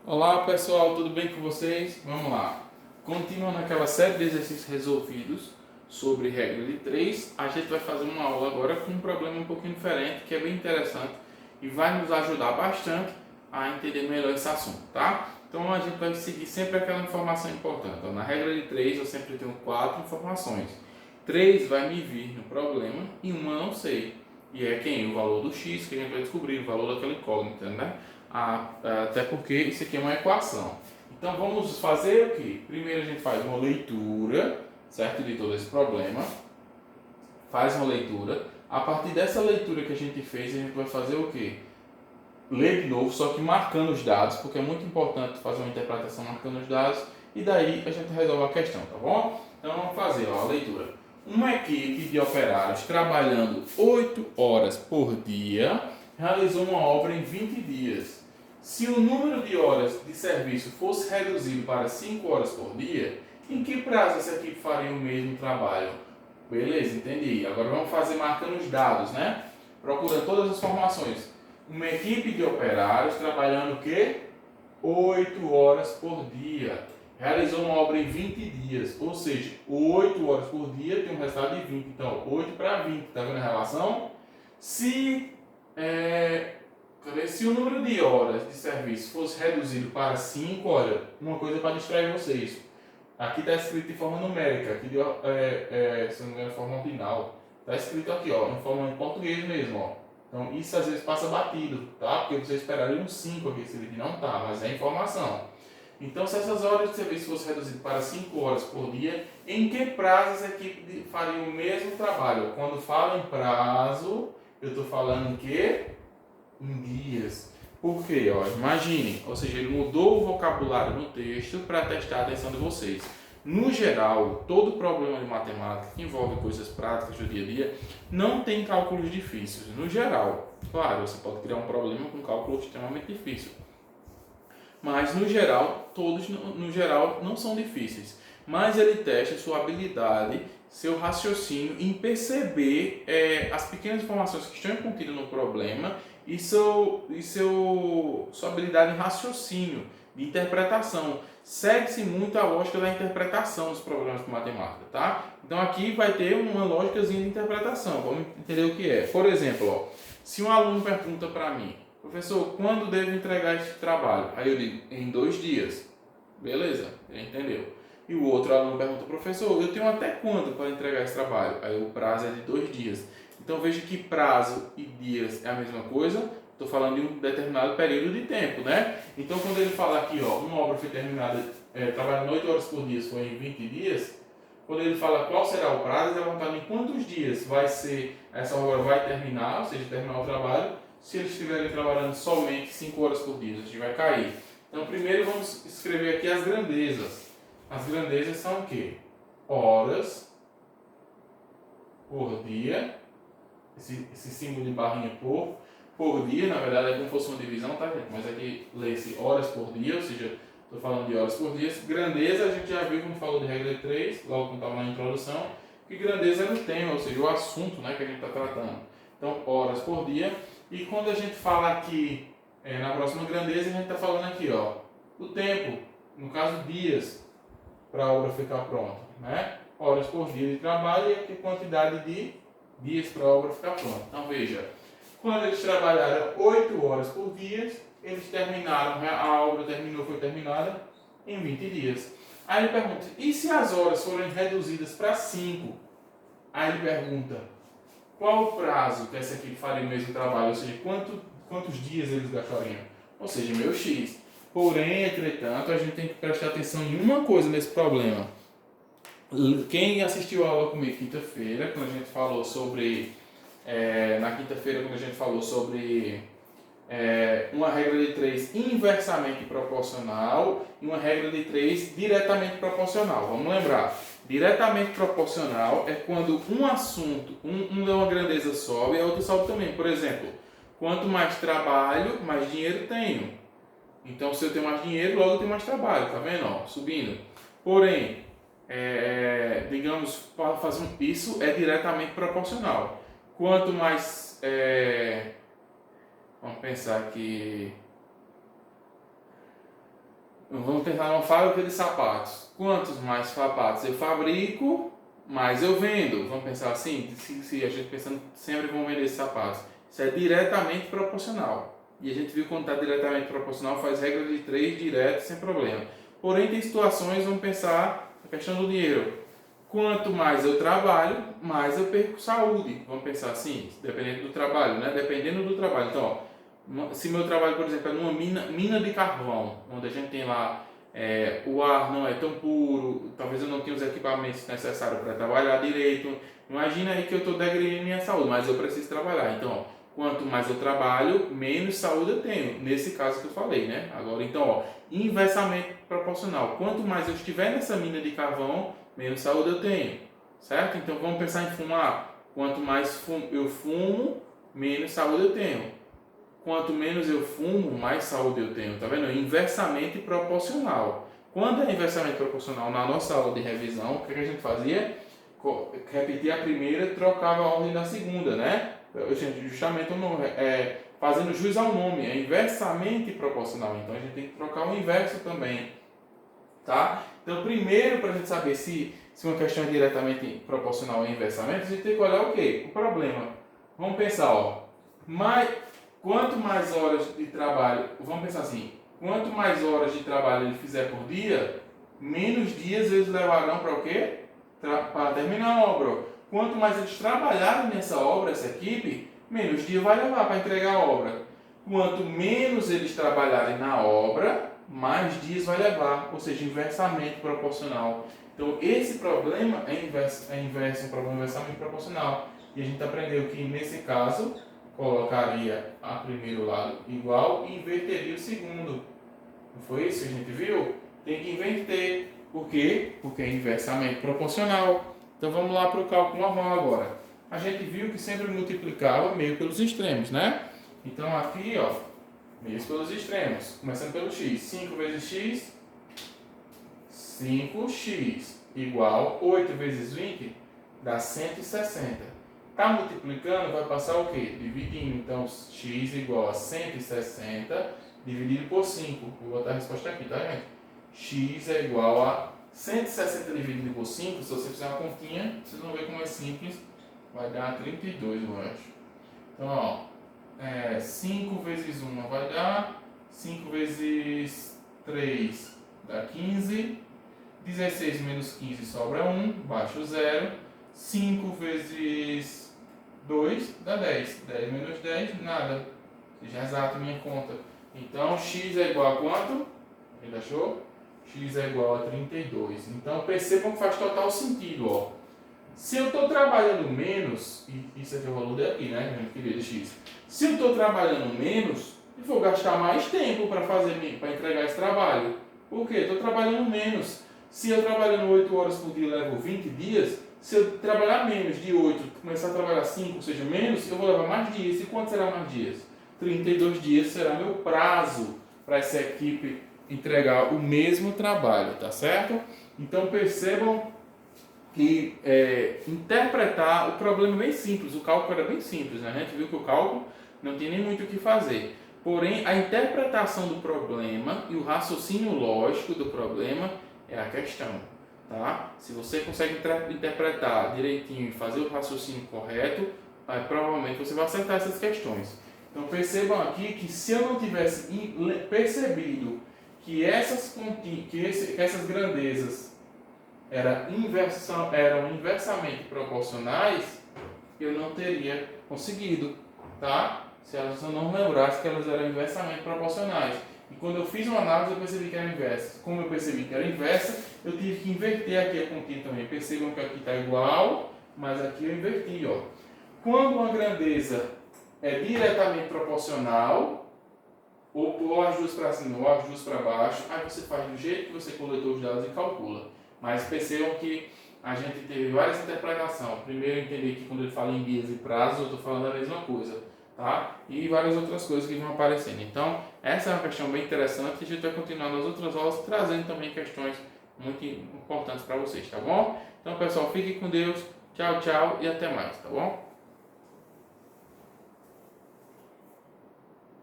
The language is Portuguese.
Olá pessoal, tudo bem com vocês? Vamos lá. Continuando aquela série de exercícios resolvidos sobre regra de 3, a gente vai fazer uma aula agora com um problema um pouquinho diferente, que é bem interessante e vai nos ajudar bastante a entender melhor esse assunto, tá? Então a gente vai seguir sempre aquela informação importante. Na regra de 3 eu sempre tenho 4 informações. 3 vai me vir no problema e uma eu não sei. E é quem? O valor do x, que a gente vai descobrir, o valor daquela incógnita, né? Até porque isso aqui é uma equação. Então vamos fazer o que? Primeiro a gente faz uma leitura, certo? De todo esse problema. Faz uma leitura. A partir dessa leitura que a gente fez, a gente vai fazer o que? Ler de novo, só que marcando os dados, porque é muito importante fazer uma interpretação marcando os dados. E daí a gente resolve a questão, tá bom? Então vamos fazer a leitura. Uma equipe de operários trabalhando 8 horas por dia realizou uma obra em 20 dias. Se o número de horas de serviço fosse reduzido para 5 horas por dia, em que prazo essa equipe faria o mesmo trabalho? Beleza, entendi. Agora vamos fazer marcando os dados, né? Procurando todas as informações. Uma equipe de operários trabalhando o quê? 8 horas por dia. Realizou uma obra em 20 dias, ou seja, 8 horas por dia tem um resultado de 20. Então, 8 para 20, tá vendo a relação? Se o número de horas de serviço fosse reduzido para 5, olha, uma coisa para distrair vocês. Aqui está escrito em forma numérica, aqui se não me engano, em forma ordinal. Está escrito aqui, ó, em forma em português mesmo, ó. Então, isso às vezes passa batido, tá? Porque vocês esperaram um 5 aqui, esse vídeo não tá, mas é informação. Então, se essas horas de serviço fossem reduzidas para 5 horas por dia, em que prazo essa equipe faria o mesmo trabalho? Quando falo em prazo, eu estou falando em quê? Em dias. Por quê? Ó, imaginem, ou seja, ele mudou o vocabulário no texto para testar a atenção de vocês. No geral, todo problema de matemática que envolve coisas práticas do dia a dia não tem cálculos difíceis. No geral, claro, você pode criar um problema com cálculo extremamente difícil. Mas no geral, todos no geral não são difíceis. Mas ele testa sua habilidade, seu raciocínio em perceber as pequenas informações que estão contidas no problema e sua habilidade em raciocínio, de interpretação. Segue-se muito a lógica da interpretação dos problemas de matemática, tá? Então aqui vai ter uma lógicazinha de interpretação. Vamos entender o que é. Por exemplo, ó, se um aluno pergunta para mim: professor, quando devo entregar este trabalho? Aí eu digo, em 2 dias. Beleza, ele entendeu. E o outro aluno pergunta, professor, eu tenho até quando para entregar esse trabalho? Aí o prazo é de 2 dias. Então veja que prazo e dias é a mesma coisa. Estou falando de um determinado período de tempo, né? Então quando ele fala aqui, ó, uma obra foi terminada, trabalhando 8 horas por dia, foi em 20 dias. Quando ele fala qual será o prazo, ele vai perguntar em quantos dias vai ser, essa obra vai terminar, ou seja, terminar o trabalho. Se eles estiverem trabalhando somente 5 horas por dia, a gente vai cair. Então, primeiro vamos escrever aqui as grandezas. As grandezas são o quê? Horas por dia. Esse símbolo de barrinha por dia, na verdade é como se fosse uma divisão, tá, gente? Mas aqui lê-se horas por dia, ou seja, estou falando de horas por dia. Grandeza, a gente já viu quando falou de regra de 3, logo quando estava na introdução, que grandeza é o tema, ou seja, o assunto, né, que a gente está tratando. Então, horas por dia. E quando a gente fala aqui na próxima grandeza, a gente está falando aqui, ó, o tempo, no caso dias, para a obra ficar pronta, né? Horas por dia de trabalho e aqui quantidade de dias para a obra ficar pronta. Então veja, quando eles trabalharam 8 horas por dia, eles terminaram, a obra foi terminada em 20 dias. Aí ele pergunta, e se as horas forem reduzidas para 5? Aí ele pergunta, qual o prazo que essa equipe faria o mesmo trabalho? Ou seja, quantos dias eles gastariam? Ou seja, meu X. Porém, entretanto, a gente tem que prestar atenção em uma coisa nesse problema. Quem assistiu a aula comigo quinta-feira, quando a gente falou sobre... na quinta-feira, quando a gente falou sobre uma regra de 3 inversamente proporcional e uma regra de 3 diretamente proporcional. Vamos lembrar. Diretamente proporcional é quando um assunto, uma grandeza sobe e a outra sobe também. Por exemplo, quanto mais trabalho, mais dinheiro tenho. Então, se eu tenho mais dinheiro, logo eu tenho mais trabalho, tá vendo? Ó, subindo. Porém, digamos, isso é diretamente proporcional. Quanto mais, vamos pensar que Vamos pensar numa fábrica de sapatos. Quantos mais sapatos eu fabrico, mais eu vendo. Vamos pensar assim, se a gente pensando sempre vamos vender esses sapatos. Isso é diretamente proporcional. E a gente viu quando está diretamente proporcional, faz regra de 3 direto, sem problema. Porém, tem situações, vamos pensar a questão do dinheiro. Quanto mais eu trabalho, mais eu perco saúde. Vamos pensar assim, dependendo do trabalho, né? Dependendo do trabalho. Então, ó, se meu trabalho, por exemplo, é numa mina de carvão, onde a gente tem lá o ar não é tão puro, talvez eu não tenha os equipamentos necessários para trabalhar direito. Imagina aí que eu estou degredindo minha saúde, mas eu preciso trabalhar. Então, ó, quanto mais eu trabalho, menos saúde eu tenho. Nesse caso que eu falei, né? Agora, então, ó, inversamente proporcional. Quanto mais eu estiver nessa mina de carvão, menos saúde eu tenho, certo? Então, vamos pensar em fumar. Quanto mais eu fumo, menos saúde eu tenho. Quanto menos eu fumo, mais saúde eu tenho, tá vendo? Inversamente proporcional. Quando é inversamente proporcional na nossa aula de revisão, o que a gente fazia? Repetia a primeira e trocava a ordem da segunda, né? Justamente fazendo jus ao nome, é inversamente proporcional. Então a gente tem que trocar o inverso também, tá? Então primeiro, para a gente saber se uma questão é diretamente proporcional ou inversamente, a gente tem que olhar o quê? O problema. Vamos pensar, ó. Quanto mais horas de trabalho, vamos pensar assim, quanto mais horas de trabalho ele fizer por dia, menos dias eles levarão para o quê? Para terminar a obra. Quanto mais eles trabalharem nessa obra, essa equipe, menos dia vai levar para entregar a obra. Quanto menos eles trabalharem na obra, mais dias vai levar, ou seja, inversamente proporcional. Então, esse problema é um problema inversamente proporcional. E a gente aprendeu que, nesse caso, colocaria a primeiro lado igual e inverteria o segundo. Não foi isso que a gente viu? Tem que inverter. Por quê? Porque é inversamente proporcional. Então vamos lá para o cálculo normal agora. A gente viu que sempre multiplicava meio pelos extremos, né? Então aqui, ó, meios pelos extremos. Começando pelo x. 5 vezes x, 5x igual 8 vezes 20 dá 160. Está multiplicando, vai passar o quê? Dividindo, então, x igual a 160 dividido por 5. Vou botar a resposta aqui, tá, gente? X é igual a 160 dividido por 5. Se você fizer uma continha, vocês vão ver como é simples. Vai dar 32, eu acho. Então, ó, 5 vezes 1 vai dar 5 vezes 3 dá 15. 16 menos 15 sobra 1, baixo 0. 5 vezes 2 dá 10. 10 menos 10, nada. Seja exato a minha conta. Então, x é igual a quanto? Ele achou? X é igual a 32. Então, percebam que faz total sentido, ó. Se eu estou trabalhando menos, e isso aqui é o valor daqui, né? A gente queria de x. Se eu estou trabalhando menos, eu vou gastar mais tempo para entregar esse trabalho. Por quê? Estou trabalhando menos. Se eu trabalhando 8 horas por dia levo 20 dias, se eu trabalhar menos de 8, começar a trabalhar 5, ou seja, menos, eu vou levar mais dias. E quanto será mais dias? 32 dias será meu prazo para essa equipe entregar o mesmo trabalho, tá certo? Então percebam que interpretar, o problema é bem simples, o cálculo era bem simples, né? A gente viu que o cálculo não tem nem muito o que fazer. Porém, a interpretação do problema e o raciocínio lógico do problema é a questão, tá? Se você consegue interpretar direitinho e fazer o raciocínio correto, provavelmente você vai acertar essas questões. Então percebam aqui que se eu não tivesse percebido que essas grandezas eram inversamente proporcionais, eu não teria conseguido, tá? Se eu não lembrasse que elas eram inversamente proporcionais. E quando eu fiz uma análise, eu percebi que era inversa. Como eu percebi que era inversa, eu tive que inverter aqui a continha também. Percebam que aqui está igual, mas aqui eu inverti, ó. Quando uma grandeza é diretamente proporcional, ou as duas para cima ou as duas para baixo, aí você faz do jeito que você coletou os dados e calcula. Mas percebam que a gente teve várias interpretações. Primeiro eu entendi que quando ele fala em dias e prazos, eu estou falando a mesma coisa, tá? E várias outras coisas que vão aparecendo. Então, essa é uma questão bem interessante e a gente vai continuar nas outras aulas trazendo também questões muito importantes para vocês, tá bom? Então, pessoal, fiquem com Deus. Tchau, tchau e até mais, tá bom?